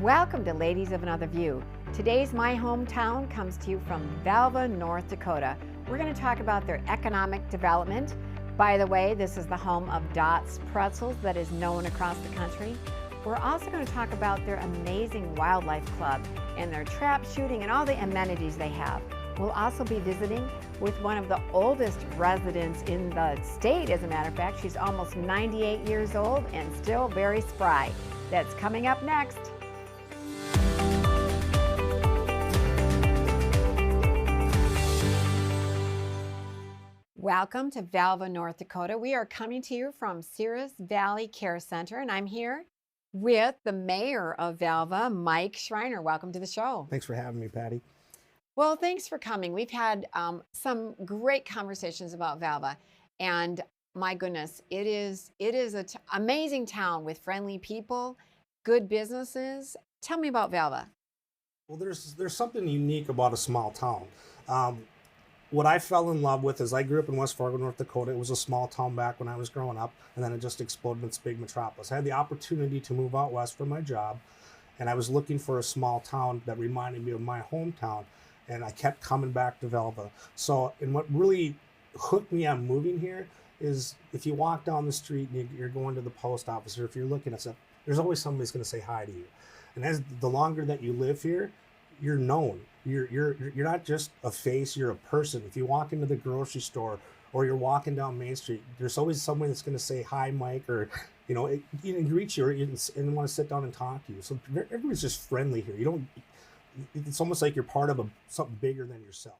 Welcome to Ladies of Another View. Today's My Hometown comes to you from Velva, North Dakota. We're going to talk about their economic development. By the way, this is the home of Dot's Pretzels that is known across the country. We're also going to talk about their amazing wildlife club and their trap shooting and all the amenities they have. We'll also be visiting with one of the oldest residents in the state, as a matter of fact. She's almost 98 years old and still very spry. That's coming up next. Welcome to Velva, North Dakota. We are coming to you from Cirrus Valley Care Center, and I'm here with the mayor of Velva, Mike Schreiner. Welcome to the show. Thanks for having me, Patty. Well, thanks for coming. We've had some great conversations about Velva, and my goodness, it is an amazing town with friendly people, good businesses. Tell me about Velva. Well, there's something unique about a small town. What I fell in love with is I grew up in West Fargo, North Dakota. It was a small town back when I was growing up, and then it just exploded in its big metropolis. I had the opportunity to move out west for my job, and I was looking for a small town that reminded me of my hometown, and I kept coming back to Velva. So, and what really hooked me on moving here is if you walk down the street and you're going to the post office, or if you're looking at stuff, there's always somebody that's going to say hi to you. And as the longer that you live here, you're known. You're not just a face, you're a person. If you walk into the grocery store or you're walking down Main Street, there's always someone that's going to say hi, Mike, or greet you, and want to sit down and talk to you. So everybody's just friendly here. It's almost like you're part of something bigger than yourself.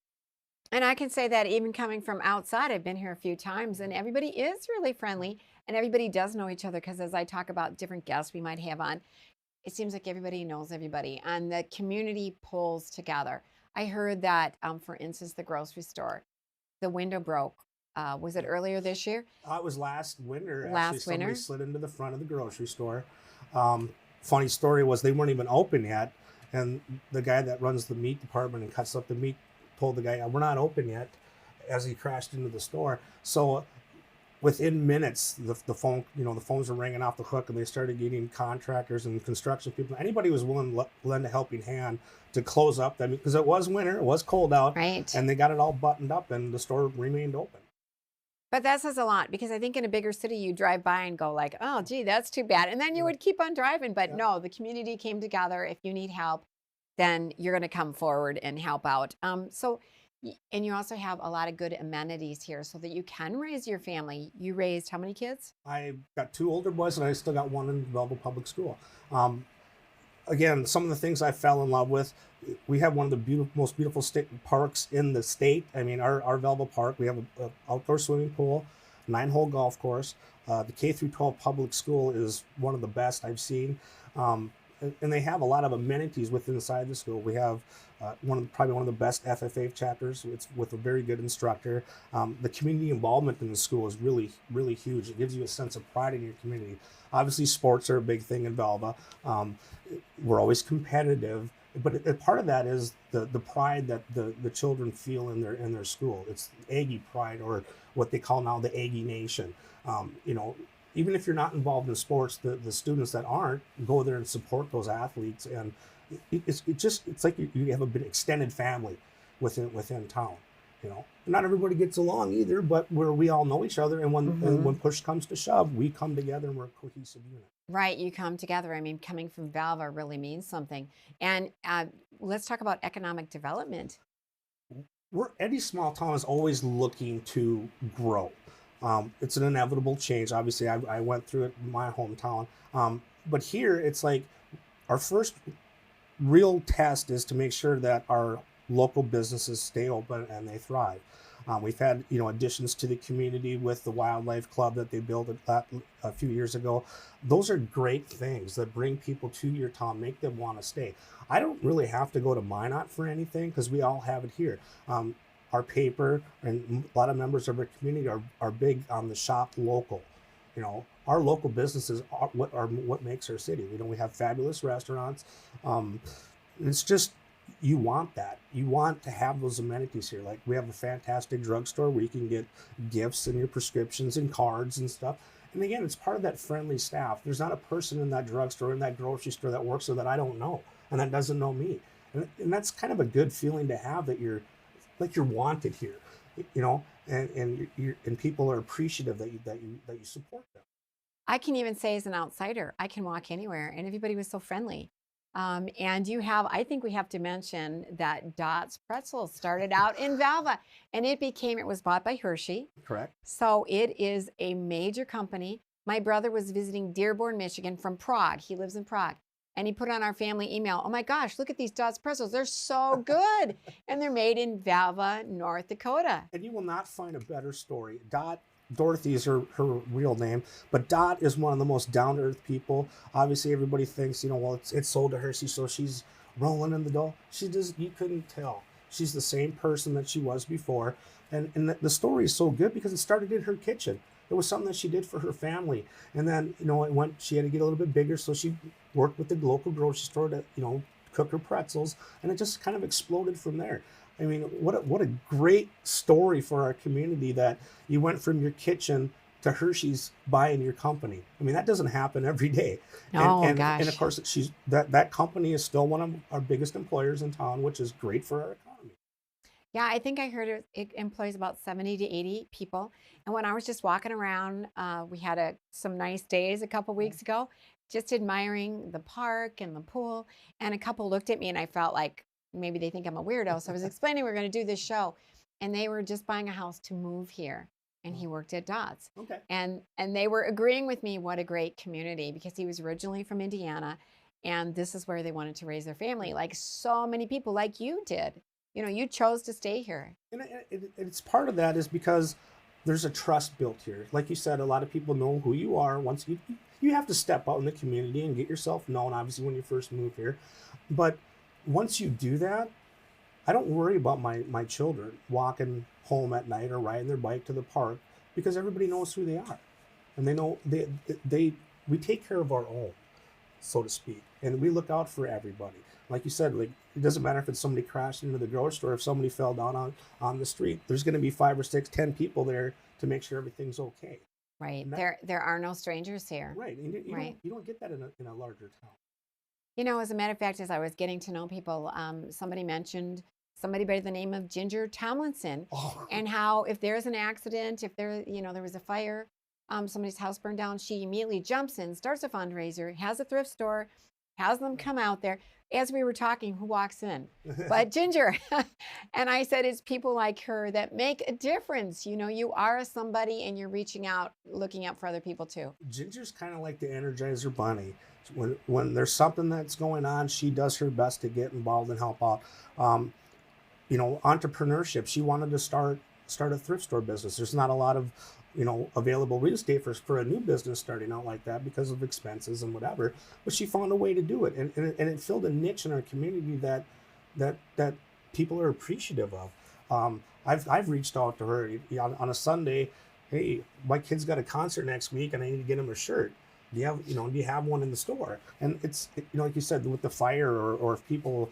And I can say that even coming from outside, I've been here a few times, and everybody is really friendly, and everybody does know each other, because as I talk about different guests we might have on, it seems like everybody knows everybody, and the community pulls together. I heard that, for instance, the grocery store, the window broke. Was it earlier this year? It was last winter. Last winter? Somebody slid into the front of the grocery store. Funny story was they weren't even open yet, and the guy that runs the meat department and cuts up the meat told the guy, "We're not open yet," as he crashed into the store. So within minutes, the phones were ringing off the hook, and they started getting contractors and construction people. Anybody was willing to lend a helping hand to close up that, because it was winter, it was cold out, right? And they got it all buttoned up, and the store remained open. But that says a lot, because I think in a bigger city, you drive by and go like, "Oh, gee, that's too bad," and then you would keep on driving. But no, the community came together. If you need help, then you're going to come forward and help out. And you also have a lot of good amenities here so that you can raise your family. You raised how many kids? I got 2 older boys, and I still got 1 in Velva Public School. Again, some of the things I fell in love with, we have one of the most beautiful state parks in the state. I mean, our Velva Park, we have an outdoor swimming pool, 9-hole golf course. The K through 12 public school is one of the best I've seen. And they have a lot of amenities within inside the school. We have probably one of the best FFA chapters. It's with a very good instructor. The community involvement in the school is really, really huge. It gives you a sense of pride in your community. Obviously, sports are a big thing in Velva. We're always competitive, but part of that is the pride that the children feel in their school. It's Aggie pride, or what they call now the Aggie Nation. Even if you're not involved in sports, the students that aren't go there and support those athletes, and it's like you have a bit extended family within town. Not everybody gets along either, but we all know each other, and when push comes to shove, we come together and we're a cohesive unit. Right, you come together. I mean, coming from Velva really means something. And let's talk about economic development. Any small town is always looking to grow. It's an inevitable change. Obviously, I went through it in my hometown. But here, it's like our first real test is to make sure that our local businesses stay open and they thrive. We've had, additions to the community with the wildlife club that they built a few years ago. Those are great things that bring people to your town, make them want to stay. I don't really have to go to Minot for anything, because we all have it here. Our paper and a lot of members of our community are big on the shop local. Our local businesses are what makes our city. We have fabulous restaurants. It's just, you want that. You want to have those amenities here. Like, we have a fantastic drugstore where you can get gifts and your prescriptions and cards and stuff. And again, it's part of that friendly staff. There's not a person in that drugstore, in that grocery store that works there that I don't know and that doesn't know me. And that's kind of a good feeling to have, that you're like you're wanted here, and people are appreciative that you support them. I can even say as an outsider, I can walk anywhere and everybody was so friendly. And I think we have to mention that Dot's Pretzels started out in Velva and it was bought by Hershey. Correct. So it is a major company. My brother was visiting Dearborn, Michigan from Prague. He lives in Prague. And he put on our family email, oh my gosh, look at these Dot's Pretzels. They're so good. And they're made in Velva, North Dakota. And you will not find a better story. Dorothy is her real name, but Dot is one of the most down-to-earth people. Obviously, everybody thinks, well, it's sold to Hershey, so she's rolling in the dough. You couldn't tell. She's the same person that she was before. And the story is so good because it started in her kitchen. It was something that she did for her family. And then, she had to get a little bit bigger, so she worked with the local grocery store to, cook her pretzels, and it just kind of exploded from there. I mean, what a great story for our community that you went from your kitchen to Hershey's buying your company. I mean, that doesn't happen every day. Gosh. And of course, that company is still one of our biggest employers in town, which is great for our economy. Yeah, I think I heard it employs about 70 to 80 people. And when I was just walking around, we had some nice days a couple weeks ago, just admiring the park and the pool. And a couple looked at me and I felt like maybe they think I'm a weirdo. So I was explaining we're going to do this show. And they were just buying a house to move here. And he worked at Dot's. Okay. And they were agreeing with me what a great community, because he was originally from Indiana. And this is where they wanted to raise their family, like so many people like you did. You chose to stay here. And it's part of that is because there's a trust built here. Like you said, a lot of people know who you are. Once you have to step out in the community and get yourself known, obviously, when you first move here. But once you do that, I don't worry about my children walking home at night or riding their bike to the park, because everybody knows who they are. And they know we take care of our own, so to speak. And we look out for everybody. Like you said, it doesn't matter if it's somebody crashed into the grocery store, if somebody fell down on the street, there's going to be 5 or 6, 10 people there to make sure everything's okay. Right. There are no strangers here. Right. And you don't get that in a larger town. As a matter of fact, as I was getting to know people, somebody mentioned somebody by the name of Ginger Tomlinson, and how if there's an accident, if there was a fire, somebody's house burned down, she immediately jumps in, starts a fundraiser, has a thrift store, has them come out there. As we were talking, who walks in? But Ginger. And I said, it's people like her that make a difference. You are somebody and you're reaching out, looking out for other people too. Ginger's kind of like the Energizer Bunny. When there's something that's going on, she does her best to get involved and help out. Entrepreneurship. She wanted to start a thrift store business. There's not a lot of available real estate for a new business starting out like that because of expenses and whatever. But she found a way to do it, and it filled a niche in our community that people are appreciative of. I've reached out to her on a Sunday. Hey, my kid's got a concert next week, and I need to get him a shirt. Do you have one in the store? And it's like you said, with the fire or if people,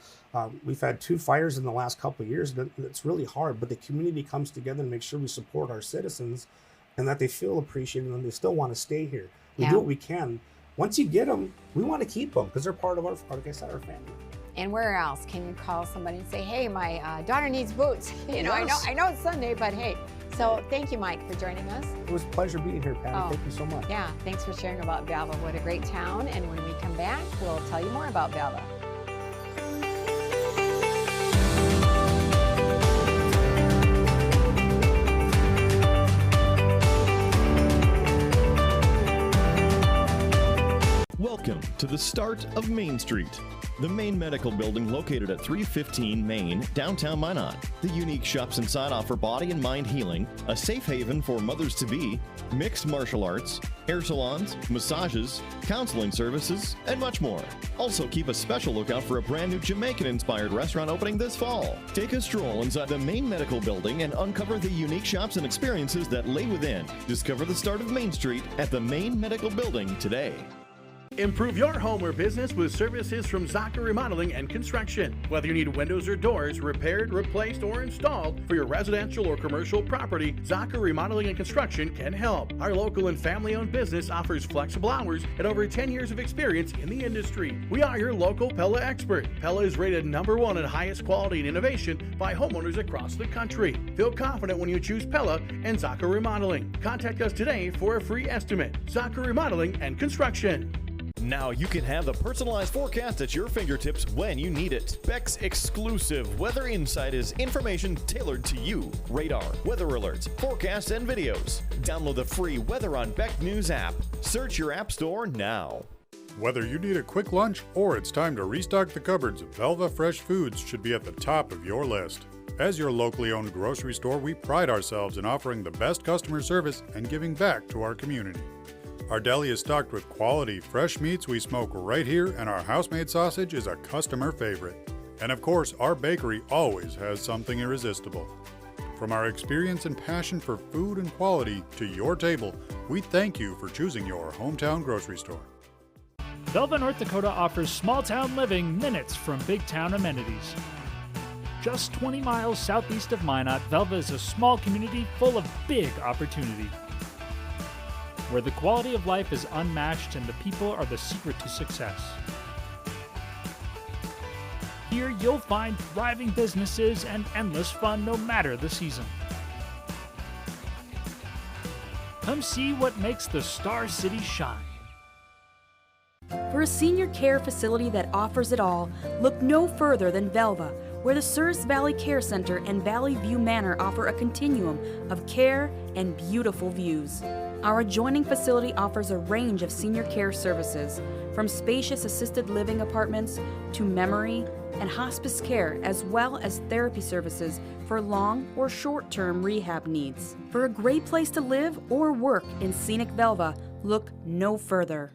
we've had 2 fires in the last couple of years. It's really hard, but the community comes together and makes sure we support our citizens, and that they feel appreciated and they still want to stay here. We do what we can. Once you get them, we want to keep them because they're part of our family. And where else can you call somebody and say, hey, my daughter needs boots? Yes. I know it's Sunday, but hey. So thank you, Mike, for joining us. It was a pleasure being here, Patty. Thank you so much. Yeah, thanks for sharing about Velva. What a great town. And when we come back, we'll tell you more about Velva. Welcome to the start of Main Street, the Main Medical Building located at 315 Main, downtown Minot. The unique shops inside offer body and mind healing, a safe haven for mothers-to-be, mixed martial arts, hair salons, massages, counseling services, and much more. Also, keep a special lookout for a brand new Jamaican-inspired restaurant opening this fall. Take a stroll inside the Main Medical Building and uncover the unique shops and experiences that lay within. Discover the start of Main Street at the Main Medical Building today. Improve your home or business with services from Zaka Remodeling and Construction. Whether you need windows or doors repaired, replaced, or installed for your residential or commercial property, Zaka Remodeling and Construction can help. Our local and family-owned business offers flexible hours and over 10 years of experience in the industry. We are your local Pella expert. Pella is rated #1 in highest quality and innovation by homeowners across the country. Feel confident when you choose Pella and Zaka Remodeling. Contact us today for a free estimate. Zaka Remodeling and Construction. Now you can have the personalized forecast at your fingertips when you need it. Beck's exclusive Weather Insight is information tailored to you. Radar, weather alerts, forecasts, and videos. Download the free Weather on Beck News app. Search your app store now. Whether you need a quick lunch or it's time to restock the cupboards, Velva Fresh Foods should be at the top of your list. As your locally owned grocery store, we pride ourselves in offering the best customer service and giving back to our community. Our deli is stocked with quality, fresh meats we smoke right here, and our house-made sausage is a customer favorite. And of course, our bakery always has something irresistible. From our experience and passion for food and quality to your table, we thank you for choosing your hometown grocery store. Velva, North Dakota offers small-town living minutes from big-town amenities. Just 20 miles southeast of Minot, Velva is a small community full of big opportunity, where the quality of life is unmatched and the people are the secret to success. Here you'll find thriving businesses and endless fun no matter the season. Come see what makes the Star City shine. For a senior care facility that offers it all, look no further than Velva, where the Surrey Valley Care Center and Valley View Manor offer a continuum of care and beautiful views. Our adjoining facility offers a range of senior care services, from spacious assisted living apartments to memory and hospice care, as well as therapy services for long or short-term rehab needs. For a great place to live or work in scenic Velva, look no further.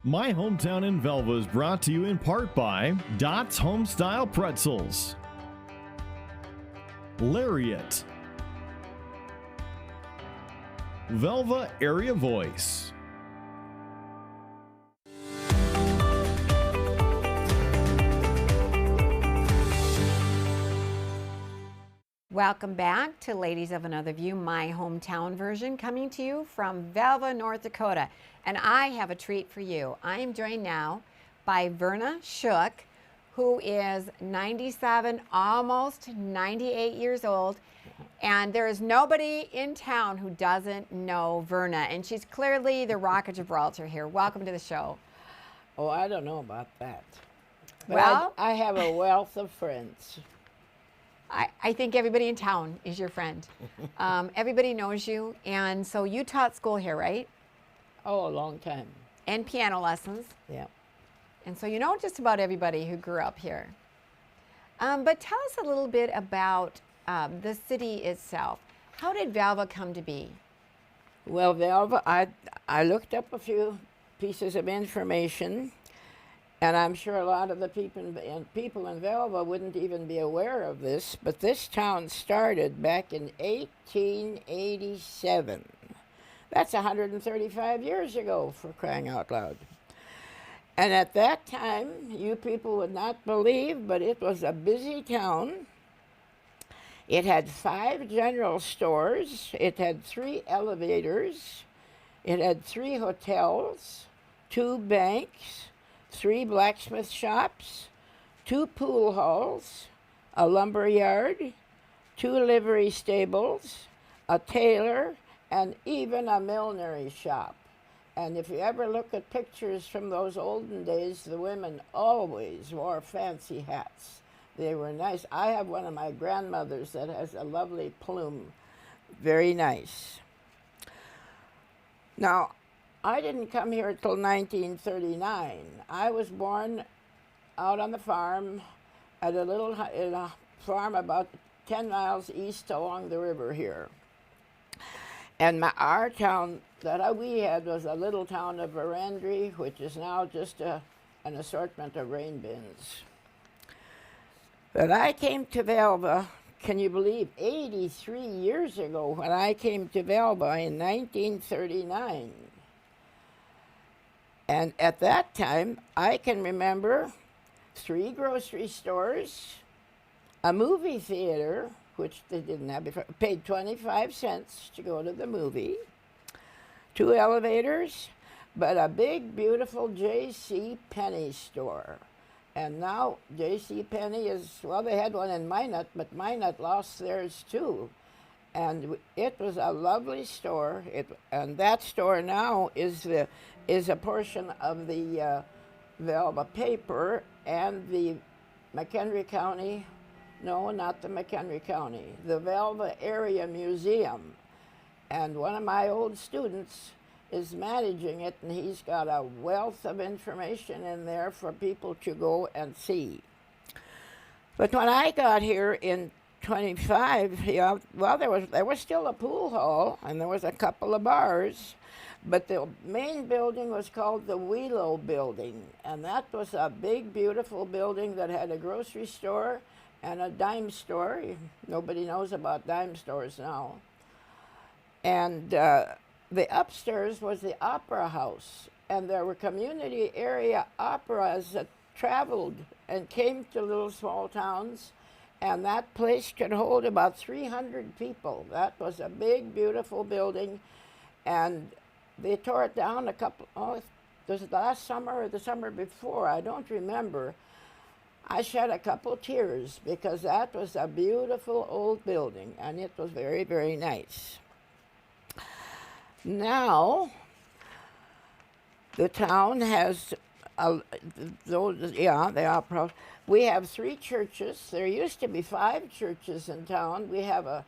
My Hometown in Velva is brought to you in part by Dot's Homestyle Pretzels, Lariat, Velva Area Voice, Welcome back to Ladies of Another View, my hometown version, coming to you from Velva, North Dakota. And I have a treat for you. I am joined now by Verna Shook, who is 97, almost 98 years old. And there is nobody in town who doesn't know Verna. And she's clearly the Rock of Gibraltar here. Welcome to the show. Oh, I don't know about that. But Well- I have a wealth of friends. I think everybody in town is your friend. Everybody knows you. And so you taught school here, right? Oh, a long time. And piano lessons. Yeah. And so you know just about everybody who grew up here. But tell us a little bit about the city itself. How did Velva come to be? Well, Velva, I looked up a few pieces of information, and I'm sure a lot of the people in Velva wouldn't even be aware of this, but this town started back in 1887. That's 135 years ago, for crying out loud. And at that time, you people would not believe, but it was a busy town. It had 5 general stores. It had 3 elevators. It had 3 hotels, 2 banks, 3 blacksmith shops, 2 pool halls, a lumber yard, 2 livery stables, a tailor, and even a millinery shop. And if you ever look at pictures from those olden days, the women always wore fancy hats. They were nice. I have one of my grandmothers that has a lovely plume. Very nice. Now, I didn't come here till 1939. I was born out on the farm at in a farm about 10 miles east along the river here. And our town that we had was a little town of Verandry, which is now just an assortment of grain bins. But I came to Velva, can you believe, 83 years ago when I came to Velva in 1939. And at that time, I can remember 3 grocery stores, a movie theater, which they didn't have before, paid 25 cents to go to the movie, 2 elevators, but a big, beautiful J.C. Penney store. And now J.C. Penney is, well, they had one in Minot, but Minot lost theirs too. And it was a lovely store. And that store now is a portion of the Velva paper and the McHenry County, no, not the McHenry County, the Velva Area Museum. And one of my old students is managing it, and he's got a wealth of information in there for people to go and see. But when I got here in 25, well, there was still a pool hall, and there was a couple of bars, but the main building was called the Wheelo Building, and that was a big, beautiful building that had a grocery store and a dime store. Nobody knows about dime stores now. And the upstairs was the opera house, and there were community area operas that traveled and came to little small towns, and that place could hold about 300 people. That was a big, beautiful building, and they tore it down it was last summer or the summer before, I don't remember. I shed a couple tears because that was a beautiful old building, and it was very, very nice. Now, the town has, the opera. We have 3 churches. There used to be 5 churches in town. We have a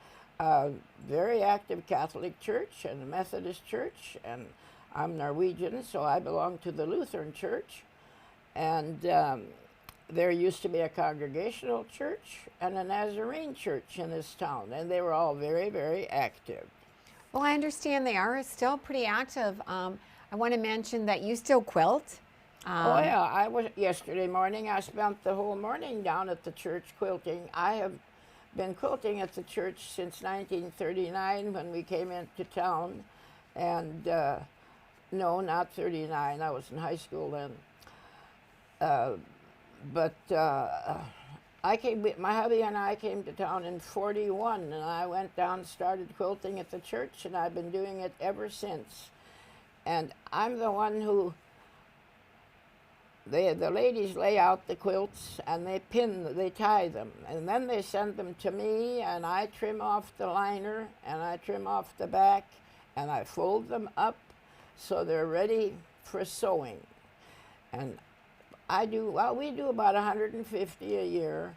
very active Catholic church and a Methodist church, and I'm Norwegian, so I belong to the Lutheran church. And there used to be a Congregational church and a Nazarene church in this town, and they were all very, very active. Well, I understand they are still pretty active. I want to mention that you still quilt. Oh yeah, yesterday morning. I spent the whole morning down at the church quilting. I have been quilting at the church since 1939 when we came into town, and no, not 39. I was in high school then. My hubby and I came to town in 41, and I went down and started quilting at the church, and I've been doing it ever since. And I'm the one who, the ladies lay out the quilts, and they tie them, and then they send them to me, and I trim off the liner, and I trim off the back, and I fold them up so they're ready for sewing. And we do about 150 a year.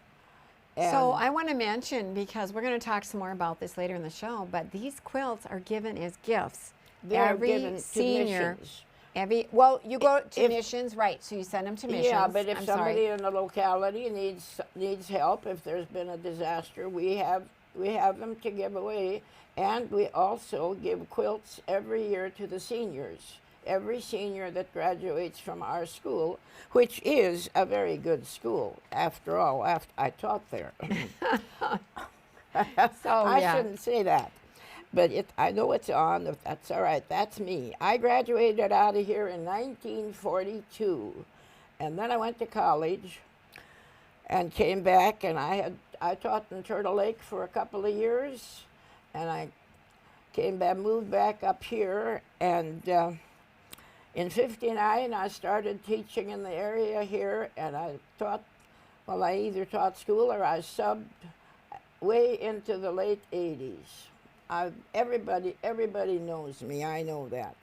So I want to mention, because we're going to talk some more about this later in the show, but these quilts are given as gifts. They're given to missions. You go to missions, right? So you send them to missions. Yeah, but if somebody in the locality needs help, if there's been a disaster, we have them to give away, and we also give quilts every year to the seniors. Every senior that graduates from our school, which is a very good school, after all. I taught there. I shouldn't say that, but I know it's on. That's all right. That's me. I graduated out of here in 1942, and then I went to college and came back, and I taught in Turtle Lake for a couple of years, and I moved back up here, and in 59, I started teaching in the area here, and I either taught school or I subbed way into the late 80s. Everybody knows me, I know that.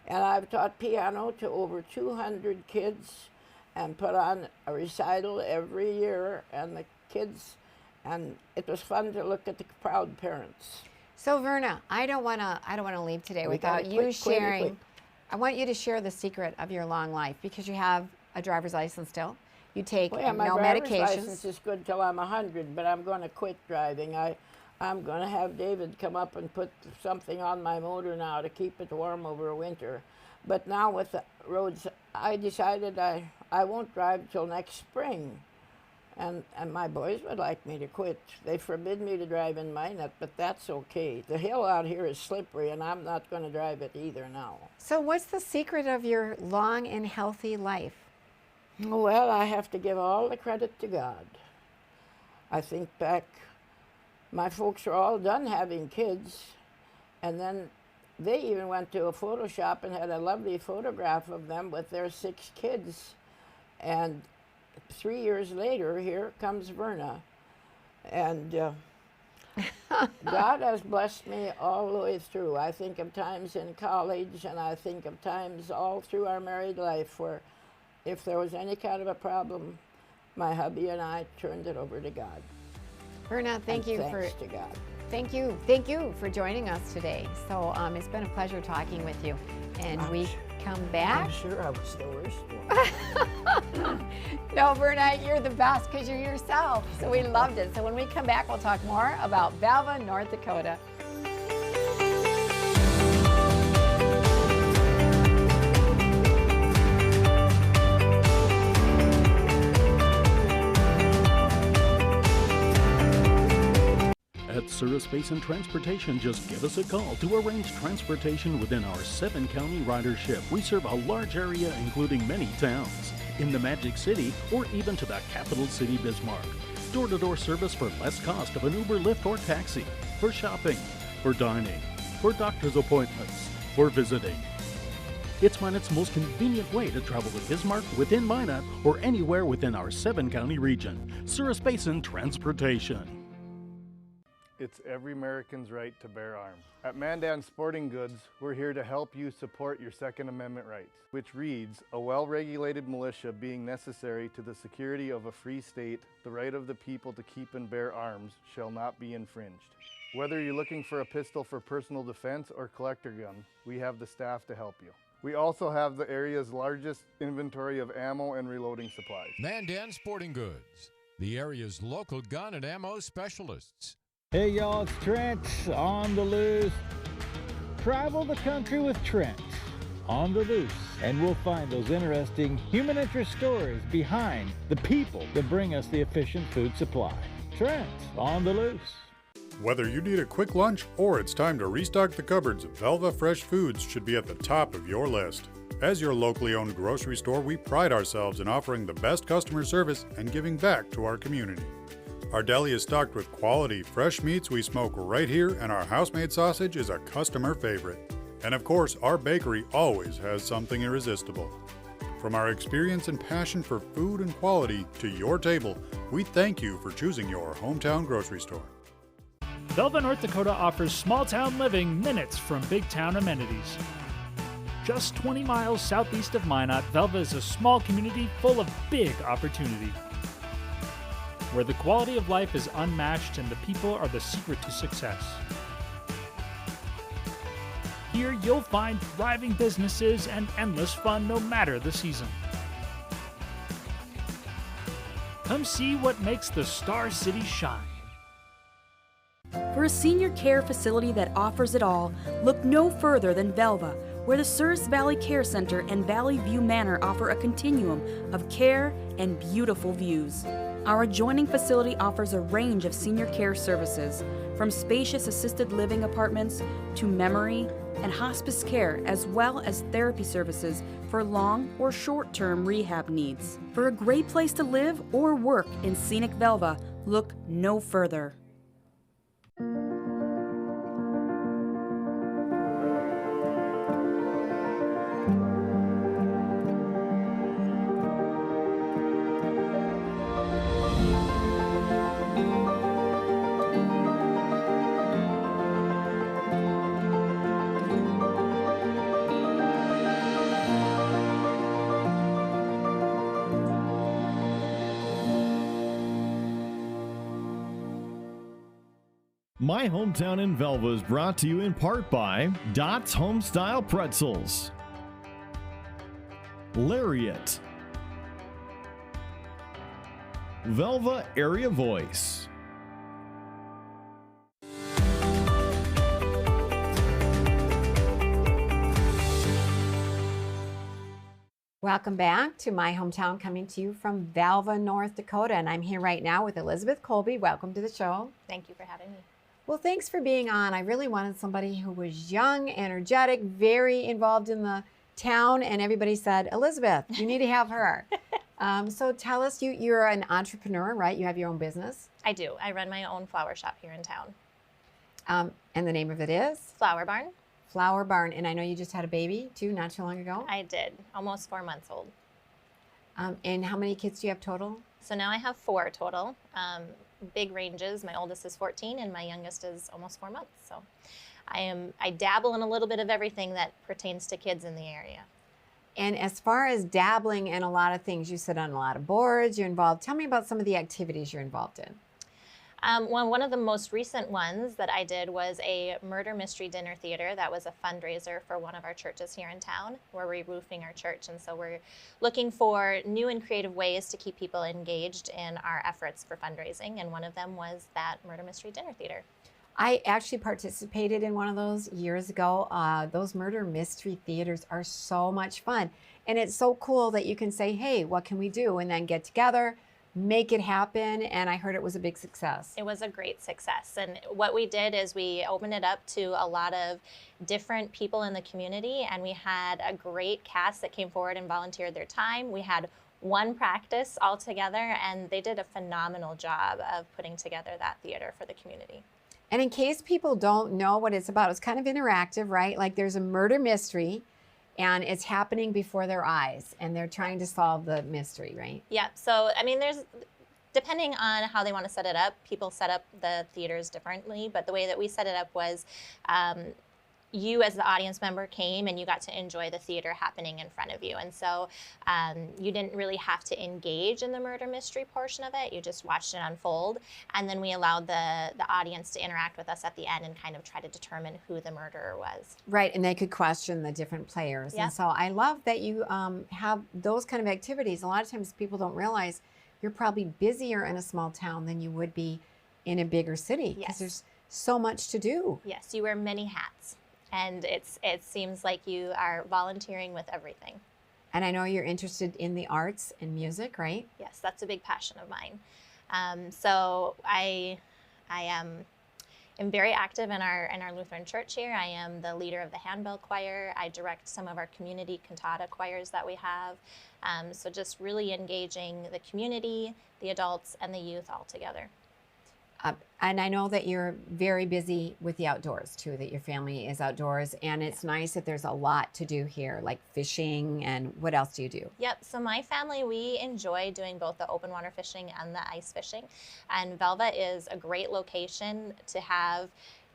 And I've taught piano to over 200 kids and put on a recital every year, and it was fun to look at the proud parents. So Verna, I don't want to leave today without you sharing I want you to share the secret of your long life because you have a driver's license still. You take Well, yeah, my no driver's medications. license is good till I'm 100, but I'm going to quit driving. I'm going to have David come up and put something on my motor now to keep it warm over winter. But now with the roads, I decided I won't drive till next spring. And my boys would like me to quit. They forbid me to drive in Minot, but that's okay. The hill out here is slippery, and I'm not going to drive it either now. So what's the secret of your long and healthy life? Well, I have to give all the credit to God. I think back, my folks were all done having kids, and then they even went to a photo shop and had a lovely photograph of them with their 6 kids. And 3 years later, here comes Verna. And God has blessed me all the way through. I think of times in college, and I think of times all through our married life where if there was any kind of a problem, my hubby and I turned it over to God. Verna, thank you Thanks to God. Thank you for joining us today. So it's been a pleasure talking with you. And we come back. I'm sure I was the worst. No, Verna, you're the best because you're yourself. So we loved it. So when we come back, we'll talk more about Velva, North Dakota. At Cirrus Basin Transportation, just give us a call to arrange transportation within our 7-county ridership. We serve a large area including many towns in the Magic City or even to the capital city Bismarck. Door-to-door service for less cost of an Uber, Lyft, or taxi. For shopping, for dining, for doctor's appointments, for visiting. It's Minot's most convenient way to travel to Bismarck, within Minot, or anywhere within our 7-county region. Cirrus Basin Transportation. It's every American's right to bear arms. At Mandan Sporting Goods, we're here to help you support your Second Amendment rights, which reads, a well-regulated militia being necessary to the security of a free state, the right of the people to keep and bear arms shall not be infringed. Whether you're looking for a pistol for personal defense or collector gun, we have the staff to help you. We also have the area's largest inventory of ammo and reloading supplies. Mandan Sporting Goods, the area's local gun and ammo specialists. Hey y'all, it's Trent on the loose. Travel the country with Trent on the loose, and we'll find those interesting human interest stories behind the people that bring us the efficient food supply. Trent on the loose. Whether you need a quick lunch or it's time to restock the cupboards, Velva Fresh Foods should be at the top of your list. As your locally owned grocery store, we pride ourselves in offering the best customer service and giving back to our community. Our deli is stocked with quality, fresh meats we smoke right here, and our house-made sausage is a customer favorite. And of course, our bakery always has something irresistible. From our experience and passion for food and quality to your table, we thank you for choosing your hometown grocery store. Velva, North Dakota offers small town living minutes from big town amenities. Just 20 miles southeast of Minot, Velva is a small community full of big opportunity, where the quality of life is unmatched and the people are the secret to success. Here you'll find thriving businesses and endless fun no matter the season. Come see what makes the Star City shine. For a senior care facility that offers it all, look no further than Velva, where the Souris Valley Care Center and Valley View Manor offer a continuum of care and beautiful views. Our adjoining facility offers a range of senior care services, from spacious assisted living apartments to memory and hospice care, as well as therapy services for long or short-term rehab needs. For a great place to live or work in scenic Velva, look no further. My Hometown in Velva is brought to you in part by Dot's Homestyle Pretzels. Lariat. Velva Area Voice. Welcome back to My Hometown, coming to you from Velva, North Dakota. And I'm here right now with Elizabeth Colby. Welcome to the show. Thank you for having me. Well, thanks for being on. I really wanted somebody who was young, energetic, very involved in the town. And everybody said, Elizabeth, you need to have her. So tell us, you're an entrepreneur, right? You have your own business. I do. I run my own flower shop here in town. And the name of it is? Flower Barn. Flower Barn. And I know you just had a baby too, not too long ago. I did. Almost 4 months old. And how many kids do you have total? So now I have 4 total. Big ranges. My oldest is 14 and my youngest is almost 4 months. So I dabble in a little bit of everything that pertains to kids in the area. And as far as dabbling in a lot of things, you sit on a lot of boards, you're involved. Tell me about some of the activities you're involved in. Well, one of the most recent ones that I did was a murder mystery dinner theater. That was a fundraiser for one of our churches here in town. We're re-roofing our church, and so we're looking for new and creative ways to keep people engaged in our efforts for fundraising, and one of them was that murder mystery dinner theater. I actually participated in one of those years ago. Those murder mystery theaters are so much fun, and it's so cool that you can say, hey, what can we do? And then get together, make it happen, and I heard it was a big success. It was a great success, and what we did is we opened it up to a lot of different people in the community, and we had a great cast that came forward and volunteered their time. We had one practice all together, and they did a phenomenal job of putting together that theater for the community. And in case people don't know what it's about, it's kind of interactive, right? Like there's a murder mystery, and it's happening before their eyes, and they're trying to solve the mystery, right? Yeah, so I mean, depending on how they want to set it up, people set up the theaters differently, but the way that we set it up was you as the audience member came and you got to enjoy the theater happening in front of you. And so you didn't really have to engage in the murder mystery portion of it. You just watched it unfold. And then we allowed the audience to interact with us at the end and kind of try to determine who the murderer was. Right, and they could question the different players. Yeah. And so I love that you have those kind of activities. A lot of times people don't realize you're probably busier in a small town than you would be in a bigger city, because Yes. there's so much to do. Yes, you wear many hats. And it seems like you are volunteering with everything. And I know you're interested in the arts and music, right? Yes, that's a big passion of mine. So I am very active in our Lutheran church here. I am the leader of the handbell choir. I direct some of our community cantata choirs that we have. So just really engaging the community, the adults, and the youth all together. And I know that you're very busy with the outdoors too, that your family is outdoors, and it's nice that there's a lot to do here, like fishing, and what else do you do? Yep, so my family, we enjoy doing both the open water fishing and the ice fishing. And Velva is a great location to have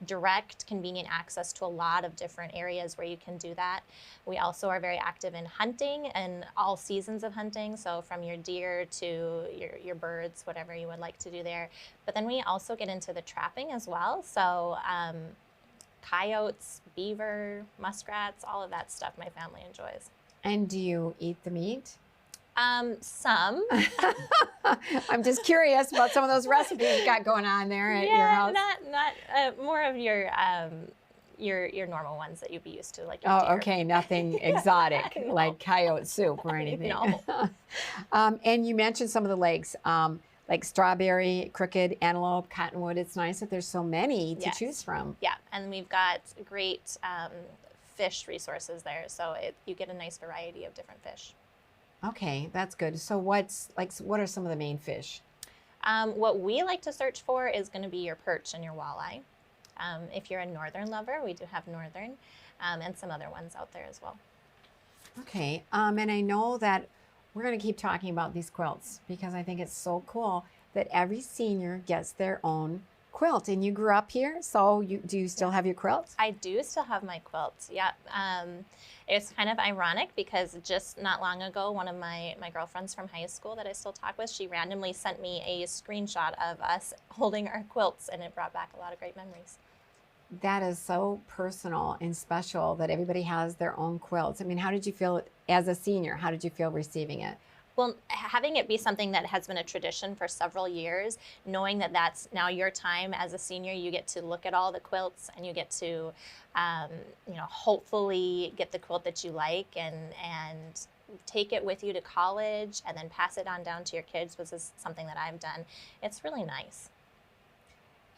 direct, convenient access to a lot of different areas where you can do that. We also are very active in hunting and all seasons of hunting, so from your deer to your birds, whatever you would like to do there. But then we also get into the trapping as well, so coyotes, beaver, muskrats, all of that stuff my family enjoys. And do you eat the meat? Some. I'm just curious about some of those recipes you got going on there at your house. not more of your normal ones that you'd be used to, like your deer. Okay, nothing exotic No. like coyote soup or anything. No. And you mentioned some of the lakes, like strawberry, crooked, antelope, cottonwood. It's nice that there's so many to Yes. choose from. Yeah, and we've got great fish resources there, so you get a nice variety of different fish. Okay, that's good. So what are some of the main fish? What we like to search for is going to be your perch and your walleye. If you're a northern lover, we do have northern, and some other ones out there as well. Okay, and I know that we're going to keep talking about these quilts because I think it's so cool that every senior gets their own quilt. And you grew up here, so do you still have your quilt? I do still have my quilt, yeah. It's kind of ironic because just not long ago, one of my girlfriends from high school that I still talk with, she randomly sent me a screenshot of us holding our quilts, and it brought back a lot of great memories. That is so personal and special that everybody has their own quilts. I mean, how did you feel as a senior? How did you feel receiving it? Well, having it be something that has been a tradition for several years, knowing that that's now your time as a senior, you get to look at all the quilts and you get to, hopefully get the quilt that you like and take it with you to college and then pass it on down to your kids, which is something that I've done. It's really nice.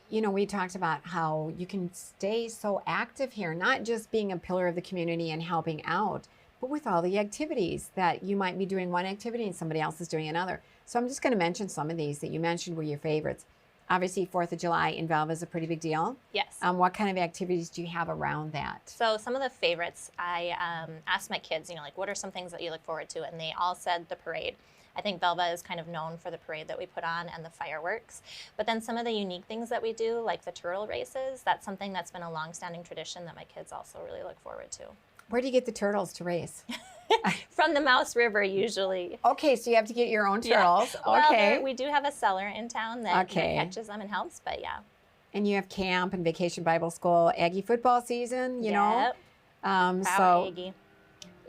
You know, we talked about how you can stay so active here, not just being a pillar of the community and helping out, but with all the activities that you might be doing one activity and somebody else is doing another. So I'm just going to mention some of these that you mentioned were your favorites. Obviously, 4th of July in Velva is a pretty big deal. Yes. What kind of activities do you have around that? So some of the favorites, I asked my kids, what are some things that you look forward to? And they all said the parade. I think Velva is kind of known for the parade that we put on and the fireworks. But then some of the unique things that we do, like the turtle races, that's something that's been a long-standing tradition that my kids also really look forward to. Where do you get the turtles to race? From the Mouse River, usually. Okay, so you have to get your own turtles. Yeah. Well, okay. We do have a seller in town that catches them and helps, but yeah. And you have camp and Vacation Bible School, Aggie football season, you know? Proud Aggie.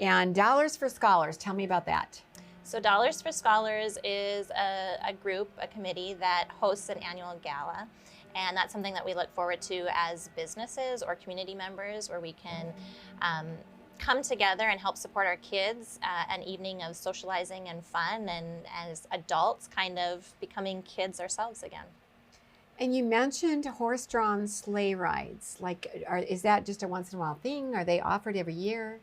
And Dollars for Scholars, tell me about that. So Dollars for Scholars is a group, a committee that hosts an annual gala. And that's something that we look forward to as businesses or community members, where we can come together and help support our kids, an evening of socializing and fun, and as adults kind of becoming kids ourselves again. And you mentioned horse-drawn sleigh rides. Is that just a once-in-a-while thing? Are they offered every year?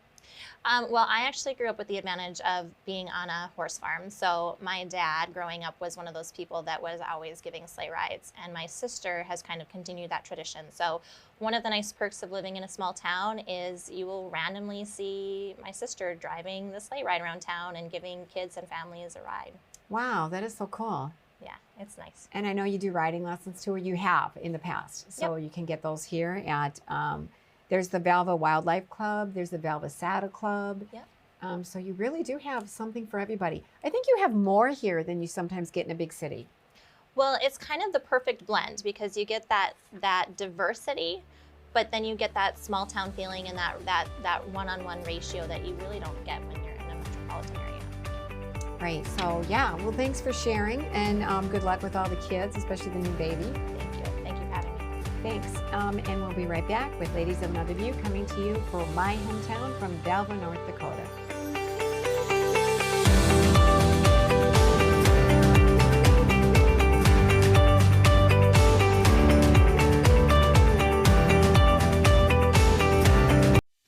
Well, I actually grew up with the advantage of being on a horse farm. So my dad, growing up, was one of those people that was always giving sleigh rides. And my sister has kind of continued that tradition. So one of the nice perks of living in a small town is you will randomly see my sister driving the sleigh ride around town and giving kids and families a ride. Wow, that is so cool. Yeah, it's nice. And I know you do riding lessons too, or you have in the past. So you can get those here at... there's the Velva Wildlife Club. There's the Velva Saddle Club. Yep. So you really do have something for everybody. I think you have more here than you sometimes get in a big city. Well, it's kind of the perfect blend because you get that diversity, but then you get that small town feeling and that one-on-one ratio that you really don't get when you're in a metropolitan area. Right. So yeah. Well, thanks for sharing, and good luck with all the kids, especially the new baby. Thank you. Thank you for having me. Thanks. And we'll be right back with Ladies of Another View, coming to you from my hometown, from Velva, North Dakota.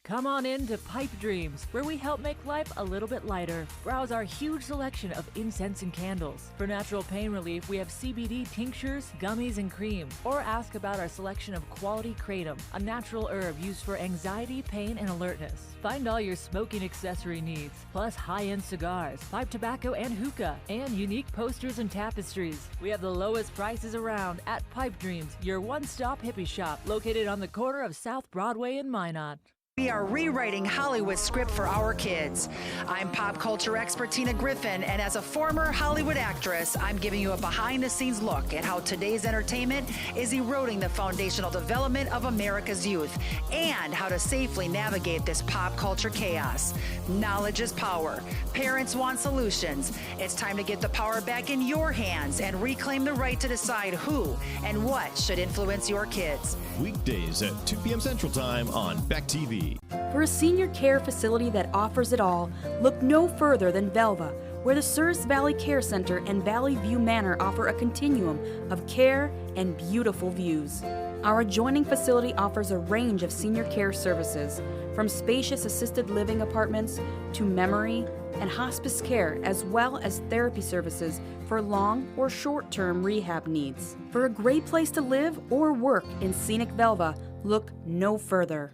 Come on in to Pipe Dreams, where we help make life a little bit lighter. Browse our huge selection of incense and candles. For natural pain relief, we have CBD tinctures, gummies, and creams. Or ask about our selection of quality kratom, a natural herb used for anxiety, pain, and alertness. Find all your smoking accessory needs, plus high-end cigars, pipe tobacco and hookah, and unique posters and tapestries. We have the lowest prices around at Pipe Dreams, your one-stop hippie shop located on the corner of South Broadway and Minot. We are rewriting Hollywood script for our kids. I'm pop culture expert Tina Griffin, and as a former Hollywood actress, I'm giving you a behind-the-scenes look at how today's entertainment is eroding the foundational development of America's youth, and how to safely navigate this pop culture chaos. Knowledge is power. Parents want solutions. It's time to get the power back in your hands and reclaim the right to decide who and what should influence your kids. Weekdays at 2 p.m. Central Time on Beck TV. For a senior care facility that offers it all, look no further than Velva, where the Surrey Valley Care Center and Valley View Manor offer a continuum of care and beautiful views. Our adjoining facility offers a range of senior care services, from spacious assisted living apartments to memory and hospice care, as well as therapy services for long or short-term rehab needs. For a great place to live or work in scenic Velva, look no further.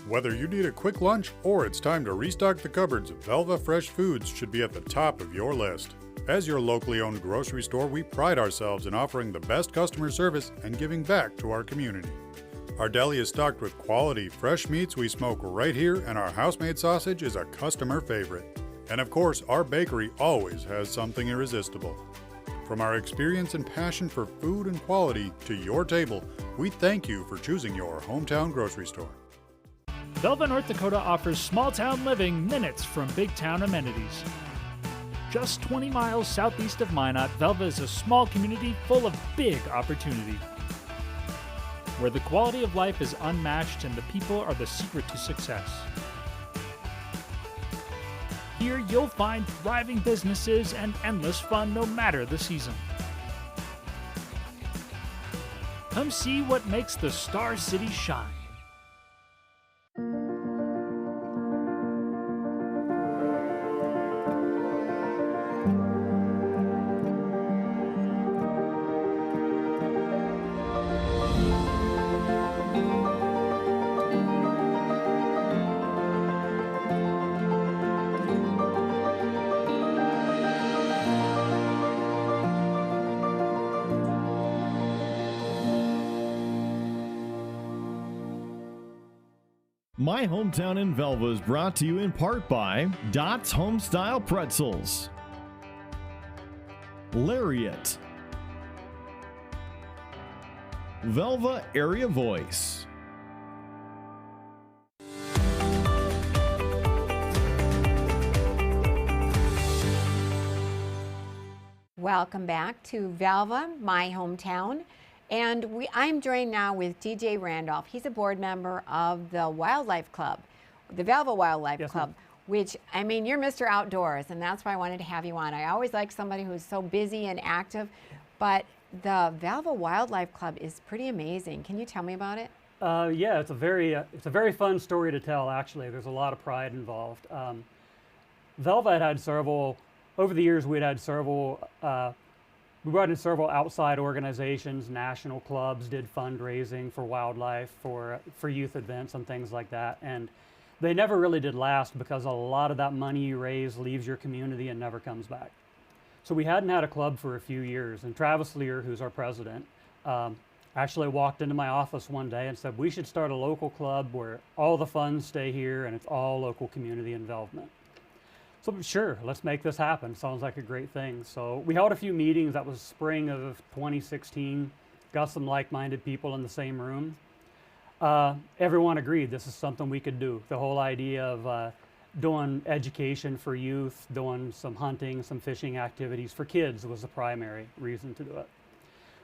Whether you need a quick lunch or it's time to restock the cupboards, Velva Fresh Foods should be at the top of your list. As your locally owned grocery store, we pride ourselves in offering the best customer service and giving back to our community. Our deli is stocked with quality, fresh meats we smoke right here, and our house-made sausage is a customer favorite. And of course, our bakery always has something irresistible. From our experience and passion for food and quality to your table, we thank you for choosing your hometown grocery store. Velva, North Dakota offers small town living minutes from big town amenities. Just 20 miles southeast of Minot, Velva is a small community full of big opportunity, where the quality of life is unmatched and the people are the secret to success. Here you'll find thriving businesses and endless fun no matter the season. Come see what makes the Star City shine. My Hometown in Velva is brought to you in part by Dot's Homestyle Pretzels, Lariat, Velva Area Voice, Welcome back to Velva, my hometown. And I'm joined now with DJ Randolph. He's a board member of the Wildlife Club, the Velva Wildlife Club, which, I mean, you're Mr. Outdoors, and that's why I wanted to have you on. I always like somebody who's so busy and active, but the Velva Wildlife Club is pretty amazing. Can you tell me about it? Yeah, it's a very fun story to tell, actually. There's a lot of pride involved. Velva had several, over the years we'd had several, we brought in several outside organizations, national clubs, did fundraising for wildlife, for youth events and things like that. And they never really did last because a lot of that money you raise leaves your community and never comes back. So we hadn't had a club for a few years. And Travis Lear, who's our president, actually walked into my office one day and said, we should start a local club where all the funds stay here and it's all local community involvement. So sure, let's make this happen. Sounds like a great thing. So we held a few meetings. That was spring of 2016. Got some like-minded people in the same room. Everyone agreed this is something we could do. The whole idea of doing education for youth, doing some hunting, some fishing activities for kids was the primary reason to do it.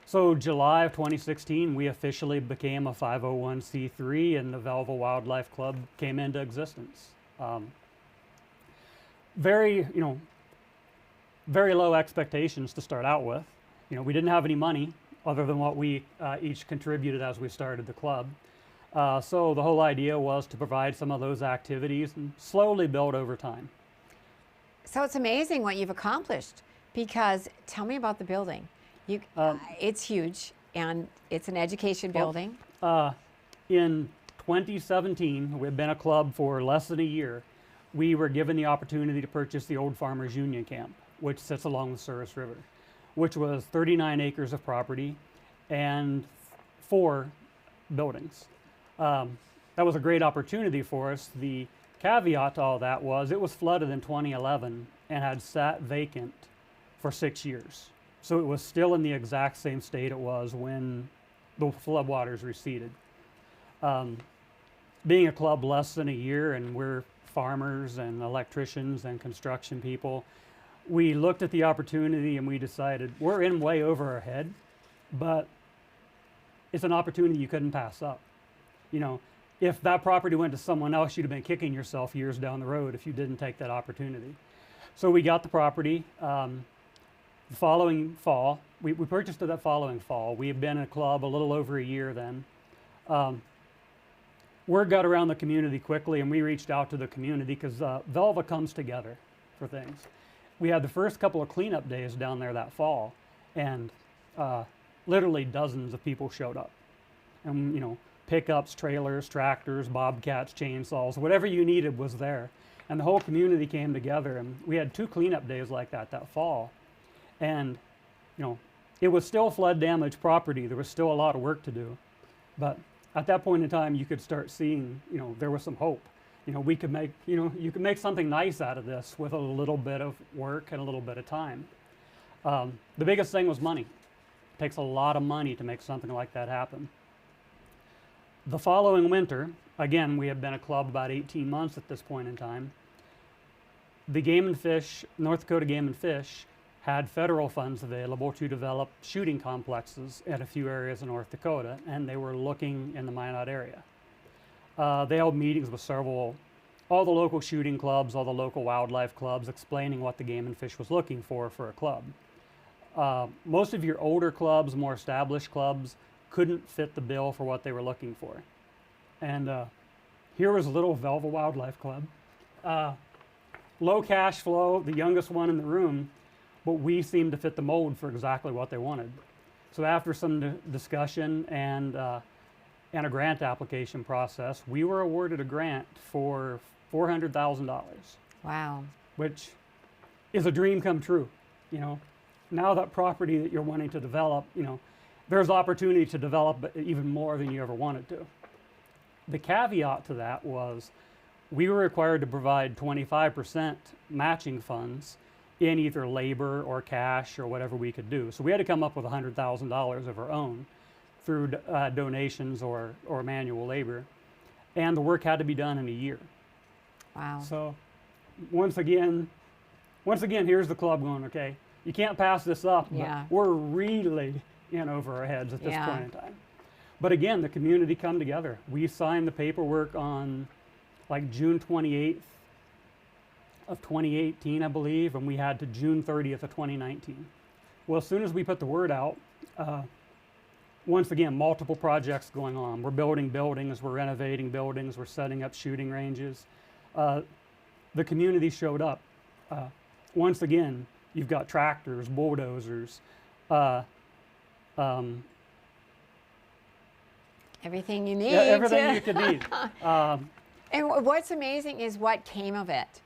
So July of 2016, we officially became a 501c3 and the Velva Wildlife Club came into existence. Very low expectations to start out with. We didn't have any money other than what we each contributed as we started the club. So the whole idea was to provide some of those activities and slowly build over time. So it's amazing what you've accomplished, because tell me about the building. It's huge and it's an education building. In 2017, we've been a club for less than a year. We were given the opportunity to purchase the old Farmers Union Camp, which sits along the Souris River, which was 39 acres of property and 4 buildings. That was a great opportunity for us. The caveat to all that was it was flooded in 2011 and had sat vacant for 6 years. So it was still in the exact same state it was when the floodwaters receded. Being a club less than a year, and we're farmers and electricians and construction people, we looked at the opportunity and we decided we're in way over our head, but it's an opportunity you couldn't pass up. If that property went to someone else, you'd have been kicking yourself years down the road if you didn't take that opportunity. So we got the property. The following fall, we purchased it that following fall. We had been a club a little over a year then. Word got around the community quickly, and we reached out to the community because Velva comes together for things. We had the first couple of cleanup days down there that fall, and literally dozens of people showed up. And pickups, trailers, tractors, bobcats, chainsaws, whatever you needed was there. And the whole community came together, and we had 2 cleanup days like that fall. And it was still flood damaged property. There was still a lot of work to do, but at that point in time, you could start seeing, there was some hope. We could make, you could make something nice out of this with a little bit of work and a little bit of time. The biggest thing was money. It takes a lot of money to make something like that happen. The following winter, again, we had been a club about 18 months at this point in time. The Game and Fish, North Dakota Game and Fish, had federal funds available to develop shooting complexes at a few areas in North Dakota, and they were looking in the Minot area. They held meetings with all the local shooting clubs, all the local wildlife clubs, explaining what the Game and Fish was looking for a club. Most of your older clubs, more established clubs, couldn't fit the bill for what they were looking for. And here was a little Velva Wildlife Club. Low cash flow, the youngest one in the room, but we seemed to fit the mold for exactly what they wanted. So after some discussion and a grant application process, we were awarded a grant for $400,000. Wow. Which is a dream come true. You know, now that property that you're wanting to develop, you know, there's opportunity to develop even more than you ever wanted to. The caveat to that was we were required to provide 25% matching funds in either labor or cash or whatever we could do. So we had to come up with $100,000 of our own through donations or manual labor. And the work had to be done in a year. Wow. So once again, here's the club going, okay, you can't pass this up, Yeah. but we're really in over our heads at this Yeah. point in time. But again, the community come together. We signed the paperwork on like June 28th of 2018, I believe, and we had to June 30th of 2019. Well, as soon as we put the word out, once again, multiple projects going on. We're building buildings, we're renovating buildings, we're setting up shooting ranges. The community showed up. Once again, you've got tractors, bulldozers, everything you need. yeah, everything you could need. And what's amazing is what came of it.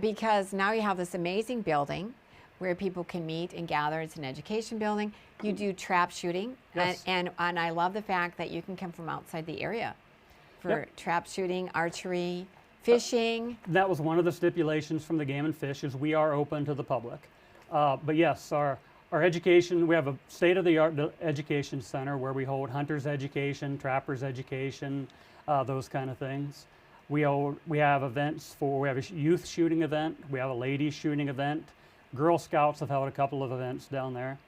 Because now you have this amazing building where people can meet and gather. It's an education building. You do trap shooting. Yes. And I love the fact that you can come from outside the area for Yep. trap shooting, archery, fishing. That was one of the stipulations from the Game and Fish is we are open to the public. But yes, our education, we have a state-of-the-art education center where we hold hunters education, trappers education, those kind of things. We have events we have a youth shooting event, we have a ladies shooting event. Girl Scouts have held a couple of events down there.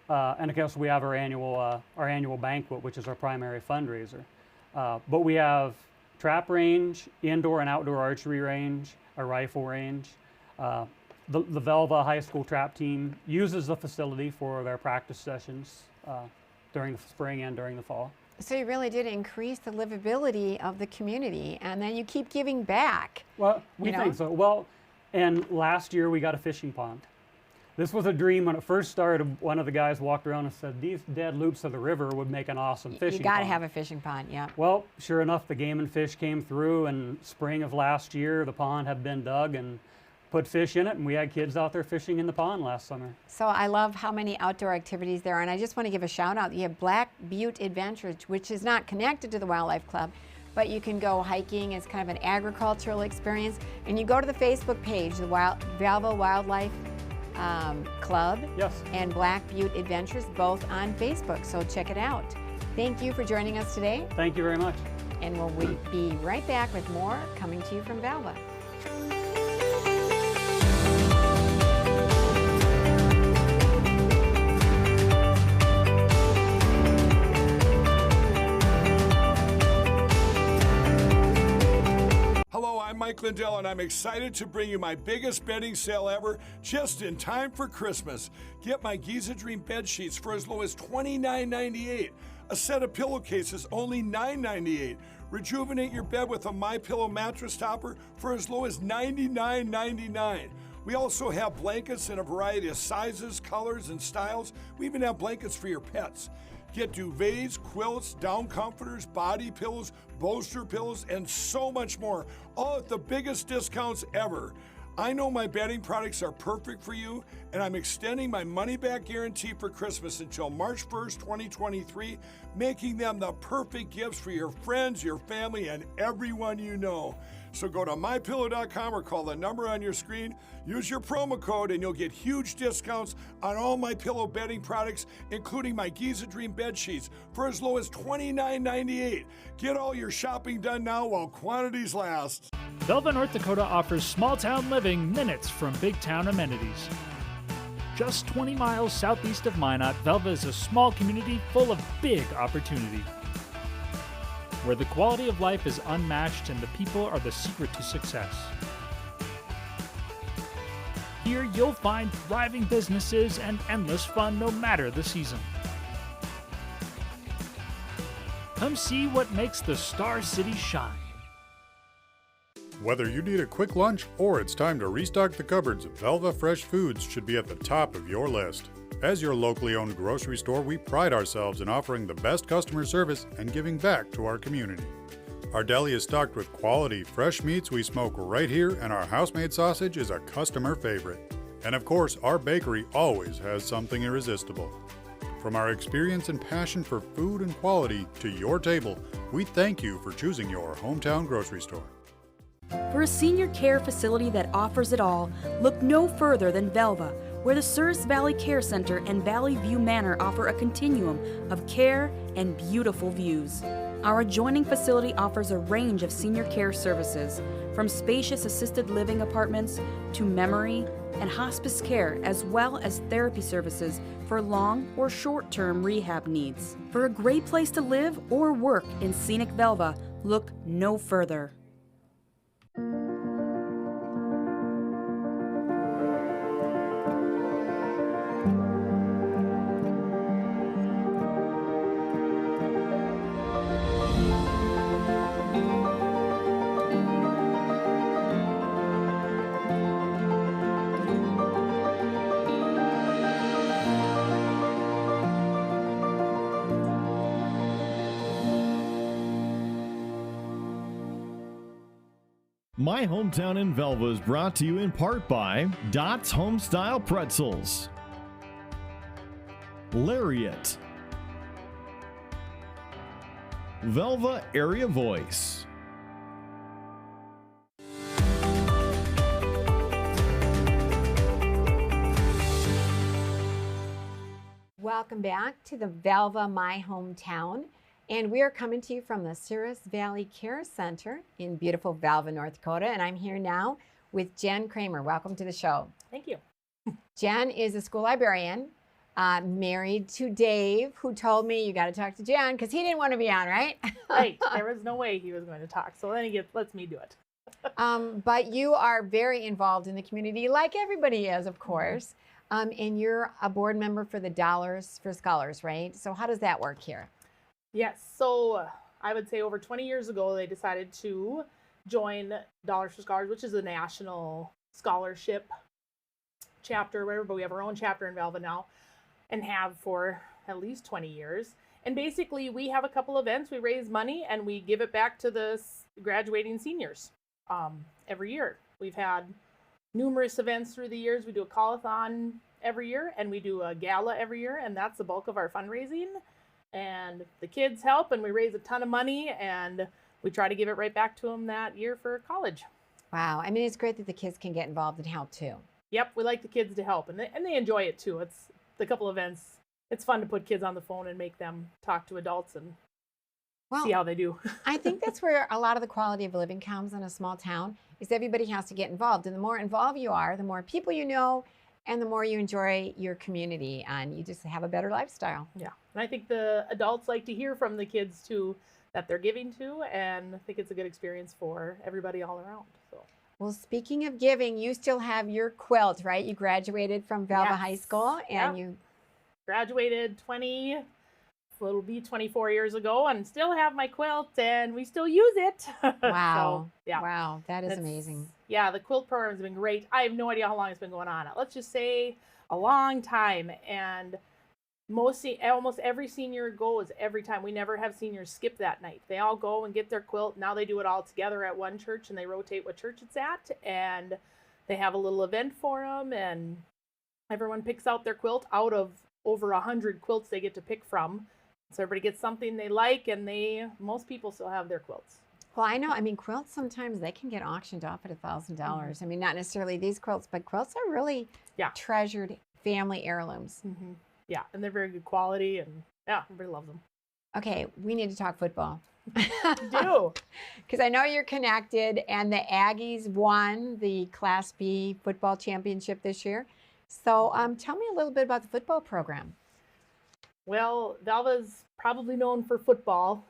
And of course we have our annual banquet, which is our primary fundraiser. But we have trap range, indoor and outdoor archery range, a rifle range. The Velva High School trap team uses the facility for their practice sessions during the spring and during the fall. So you really did increase the livability of the community, and then you keep giving back. Well, we you know? think so. Well, and last year we got a fishing pond. This was a dream when it first started. One of the guys walked around and said, these dead loops of the river would make an awesome fishing You got to pond. have a fishing pond, yeah. Well, sure enough, the Game and Fish came through, and spring of last year, the pond had been dug and put fish in it, and we had kids out there fishing in the pond last summer. So I love how many outdoor activities there are, and I just want to give a shout out. You have Black Butte Adventures, which is not connected to the Wildlife Club, but you can go hiking. It's kind of an agricultural experience, and you go to the Facebook page, the Velva Wildlife Club, yes, and Black Butte Adventures, both on Facebook, so check it out. Thank you for joining us today. Thank you very much. And we'll be right back with more coming to you from Velva. Hello, I'm Mike Lindell, and I'm excited to bring you my biggest bedding sale ever just in time for Christmas. Get my Giza Dream bed sheets for as low as $29.98. A set of pillowcases, only $9.98. Rejuvenate your bed with a MyPillow mattress topper for as low as $99.99. We also have blankets in a variety of sizes, colors, and styles. We even have blankets for your pets. Get duvets, quilts, down comforters, body pillows, bolster pillows, and so much more, all at the biggest discounts ever. I know my bedding products are perfect for you, and I'm extending my money-back guarantee for Christmas until March 1st, 2023, making them the perfect gifts for your friends, your family, and everyone you know. So go to mypillow.com or call the number on your screen. Use your promo code and you'll get huge discounts on all My Pillow bedding products, including my Giza Dream bed sheets for as low as $29.98. Get all your shopping done now while quantities last. Velva, North Dakota offers small town living minutes from big town amenities. Just 20 miles southeast of Minot, Velva is a small community full of big opportunity, where the quality of life is unmatched and the people are the secret to success. Here you'll find thriving businesses and endless fun no matter the season. Come see what makes the Star City shine. Whether you need a quick lunch or it's time to restock the cupboards, Velva Fresh Foods should be at the top of your list. As your locally owned grocery store, we pride ourselves in offering the best customer service and giving back to our community. Our deli is stocked with quality, fresh meats we smoke right here, and our house-made sausage is a customer favorite. And of course, our bakery always has something irresistible. From our experience and passion for food and quality to your table, we thank you for choosing your hometown grocery store. For a senior care facility that offers it all, look no further than Velva, where the Surrey Valley Care Center and Valley View Manor offer a continuum of care and beautiful views. Our adjoining facility offers a range of senior care services, from spacious assisted living apartments to memory and hospice care, as well as therapy services for long or short-term rehab needs. For a great place to live or work in scenic Velva, look no further. My Hometown in Velva is brought to you in part by Dot's Homestyle Pretzels, Lariat, Velva Area Voice, Welcome back to the Velva My Hometown. And we are coming to you from the Surrey Valley Care Center in beautiful Velva, North Dakota. And I'm here now with Jen Kramer. Welcome to the show. Thank you. Jen is a school librarian, married to Dave, who told me you got to talk to Jen because he didn't want to be on, right? Right. There was no way he was going to talk. So then he lets me do it. But you are very involved in the community, like everybody is, of course. And you're a board member for the Dollars for Scholars, right? So how does that work here? Yes. So I would say over 20 years ago, they decided to join Dollars for Scholars, which is a national scholarship chapter, or whatever, but we have our own chapter in Velva now and have for at least 20 years. And basically, we have a couple events. We raise money and we give it back to the graduating seniors every year. We've had numerous events through the years. We do a call-a-thon every year and we do a gala every year, and that's the bulk of our fundraising. And the kids help, and we raise a ton of money, and we try to give it right back to them that year for college. Wow. I mean, it's great that the kids can get involved and help too. Yep, we like the kids to help, and they enjoy it too. It's the couple events. It's fun to put kids on the phone and make them talk to adults and see how they do. I think that's where a lot of the quality of living comes in a small town, is everybody has to get involved. And the more involved you are, the more people you know, and the more you enjoy your community, and you just have a better lifestyle. Yeah. And I think the adults like to hear from the kids too, that they're giving to, and I think it's a good experience for everybody all around. So. Well, speaking of giving, you still have your quilt, right? You graduated from Velva Yes. High School, and Yep. you graduated 24 years ago, and still have my quilt, and we still use it. wow, So, yeah. wow, that is amazing. Yeah, the quilt program has been great. I have no idea how long it's been going on. Let's just say a long time, and almost every senior goes every time. We never have seniors skip that night. They all go and get their quilt. Now they do it all together at one church, and they rotate what church it's at, and they have a little event for them, and everyone picks out their quilt out of over 100 quilts they get to pick from. So everybody gets something they like, and most people still have their quilts. Well, I know. I mean, quilts sometimes they can get auctioned off at $1,000. I mean, not necessarily these quilts, but quilts are really treasured family heirlooms. Yeah, and they're very good quality, and yeah, everybody loves them. Okay, we need to talk football. Do. Because I know you're connected, and the Aggies won the Class B football championship this year. So tell me a little bit about the football program. Well, Velva's probably known for football,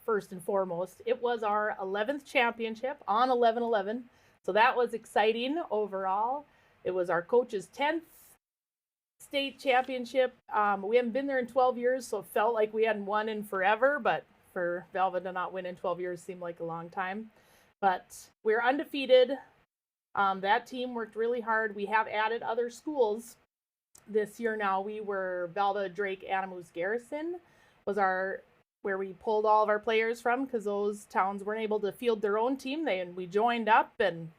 first and foremost. It was our 11th championship on 11/11, so that was exciting overall. It was our coach's 10th state championship. We haven't been there in 12 years, so it felt like we hadn't won in forever, but for Velva to not win in 12 years seemed like a long time. But we're undefeated. That team worked really hard. We have added other schools this year now. We were Velva, Drake, Animus, Garrison was where we pulled all of our players from, because those towns weren't able to field their own team. We joined up and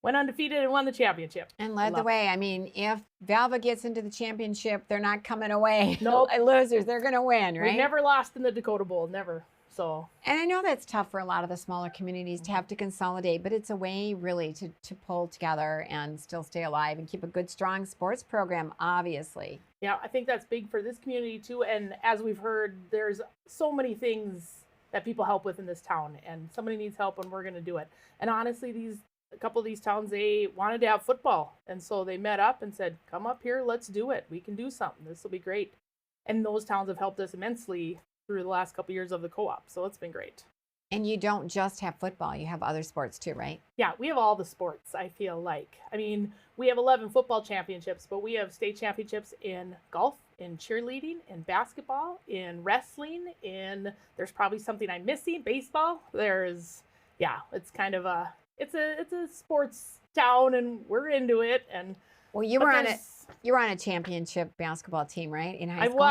went undefeated and won the championship. And led the way. I mean, if Velva gets into the championship, they're not coming away Nope. losers. They're going to win, right? We've never lost in the Dakota Bowl, never. So. And I know that's tough for a lot of the smaller communities to have to consolidate, but it's a way really to pull together and still stay alive and keep a good, strong sports program, obviously. Yeah, I think that's big for this community too. And as we've heard, there's so many things that people help with in this town, and somebody needs help and we're going to do it. And honestly, a couple of these towns, they wanted to have football. And so they met up and said, come up here, let's do it. We can do something. This will be great. And those towns have helped us immensely through the last couple of years of the co-op. So it's been great. And you don't just have football, you have other sports too, right? Yeah, we have all the sports, I feel like. I mean, we have 11 football championships, but we have state championships in golf, in cheerleading, in basketball, in wrestling, there's probably something I'm missing, baseball. It's kind of it's a sports town, and we're into it. And well, you were on a championship basketball team, right? In high school?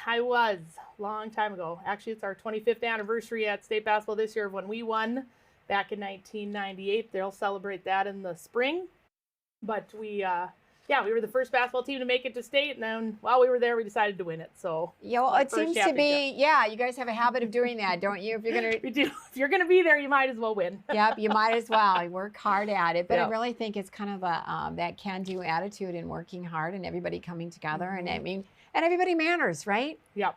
I was long time ago. Actually, it's our 25th anniversary at state basketball this year when we won back in 1998. They'll celebrate that in the spring. But we were the first basketball team to make it to state, and then while we were there, we decided to win it. So it seems to be, you guys have a habit of doing that, don't you? We do. If you're gonna be there, you might as well win. Yep, you might as well. You work hard at it, but I really think it's kind of a that can-do attitude and working hard and everybody coming together, and and everybody matters, right? Yep.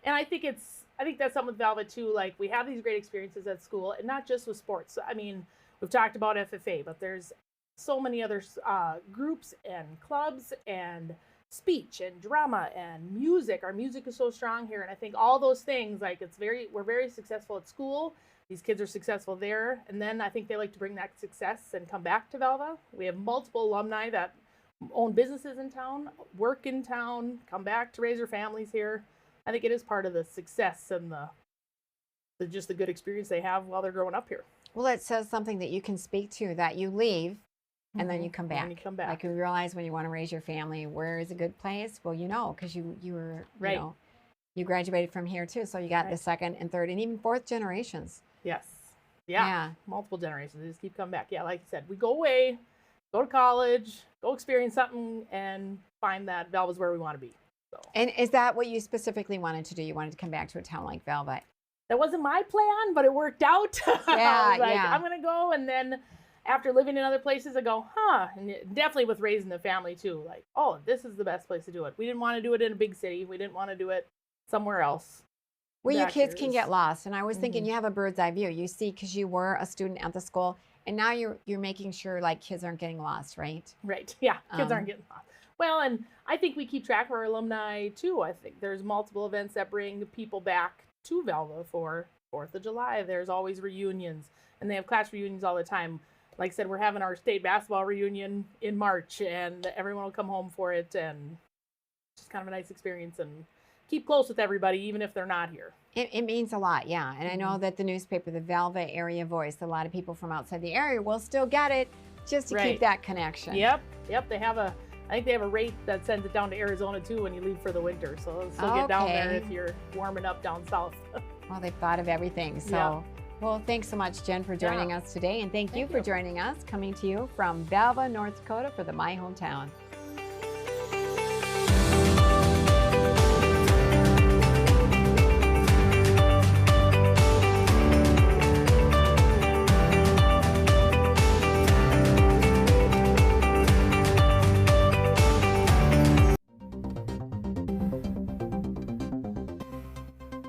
And I think that's something with Velva too. Like, we have these great experiences at school, and not just with sports. I mean, we've talked about FFA, but there's so many other groups and clubs and speech and drama and music. Our music is so strong here, and I think all those things, like, we're very successful at school. These kids are successful there, and then I think they like to bring that success and come back to Velva. We have multiple alumni that own businesses in town, work in town, come back to raise their families here. I think it is part of the success and the good experience they have while they're growing up here. Well, it says something that you can speak to, that you leave and then you come back. And you come back. Like, you realize when you want to raise your family, where is a good place? Well, because you were, you graduated from here too. So you got the second and third and even fourth generations. Yes. Yeah. Multiple generations. They just keep coming back. Yeah, like you said, we go away, go to college, go experience something, and find that Velva's where we want to be. So. And is that what you specifically wanted to do? You wanted to come back to a town like Velva? That wasn't my plan, but it worked out. Yeah, I'm going to go, and then after living in other places, I go, and definitely with raising the family too. Like, this is the best place to do it. We didn't want to do it in a big city. We didn't want to do it somewhere else. Well, your kids can get lost. And I was thinking you have a bird's eye view. You see, because you were a student at the school, and now you're making sure, like, kids aren't getting lost, right? Right. Yeah, kids aren't getting lost. Well, and I think we keep track of our alumni too. I think there's multiple events that bring people back to Velva for 4th of July. There's always reunions, and they have class reunions all the time. Like I said, we're having our state basketball reunion in March, and everyone will come home for it, and just kind of a nice experience, and keep close with everybody, even if they're not here. It means a lot, yeah. And I know that the newspaper, the Velva Area Voice, a lot of people from outside the area will still get it just to keep that connection. Yep. I think they have a rate that sends it down to Arizona too when you leave for the winter. So it'll still get down there if you're warming up down south. Well, they've thought of everything. So, well, thanks so much, Jen, for joining us today. And thank you for joining us, coming to you from Velva, North Dakota for the My Hometown.